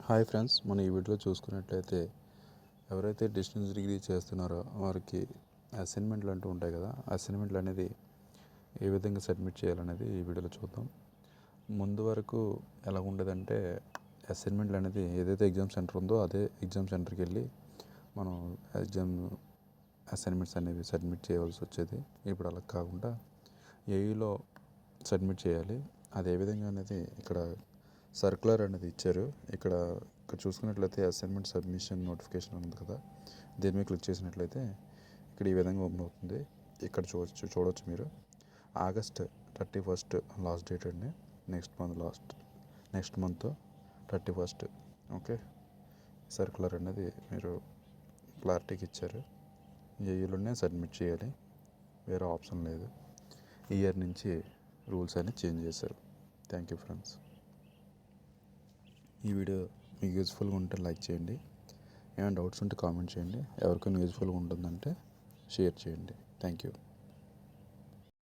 Hi friends, మనం ఈ వీడియోలో చూసుకున్నట్లయితే ఎవరైతే డిస్టెన్స్ డిగ్రీ చేస్తున్నారో వారికి అసైన్మెంట్లు అంటూ ఉంటాయి కదా. అసైన్మెంట్లు అనేది ఏ విధంగా సబ్మిట్ చేయాలనేది ఈ వీడియోలో చూద్దాం. ముందు వరకు ఎలా ఉండేదంటే అసైన్మెంట్లు అనేది ఏదైతే ఎగ్జామ్ సెంటర్ ఉందో అదే ఎగ్జామ్ సెంటర్కి వెళ్ళి మనం అసైన్మెంట్స్ అనేవి సబ్మిట్ చేయవలసి వచ్చేది. ఇప్పుడు అలా కాకుండా ఏఈలో సబ్మిట్ చేయాలి. అది ఏ విధంగా అనేది ఇక్కడ సర్క్యులర్ అనేది ఇచ్చారు. ఇక్కడ చూసుకున్నట్లయితే అసైన్మెంట్ సబ్మిషన్ నోటిఫికేషన్ ఉంది కదా, దీని మీద క్లిక్ చేసినట్లయితే ఇక్కడ ఈ విధంగా ఓపెన్ అవుతుంది. ఇక్కడ చూడవచ్చు మీరు. ఆగస్ట్ 31 లాస్ట్ డేట్ అండి. Next month 31. ఓకే, సర్క్యులర్ అనేది మీరు క్లారిటీకి ఇచ్చారు. ఏఈలోనే సబ్మిట్ చేయాలి, వేరే ఆప్షన్ లేదు. ఈ ఇయర్ నుంచి రూల్స్ అన్ని చేంజ్ చేశారు. Thank you friends. ఈ వీడియో మీకు యూజ్ఫుల్గా ఉంటే లైక్ చేయండి. ఏమైనా డౌట్స్ ఉంటే కామెంట్ చేయండి. ఎవరికైనా యూజ్ఫుల్గా ఉంటుందంటే షేర్ చేయండి. Thank you.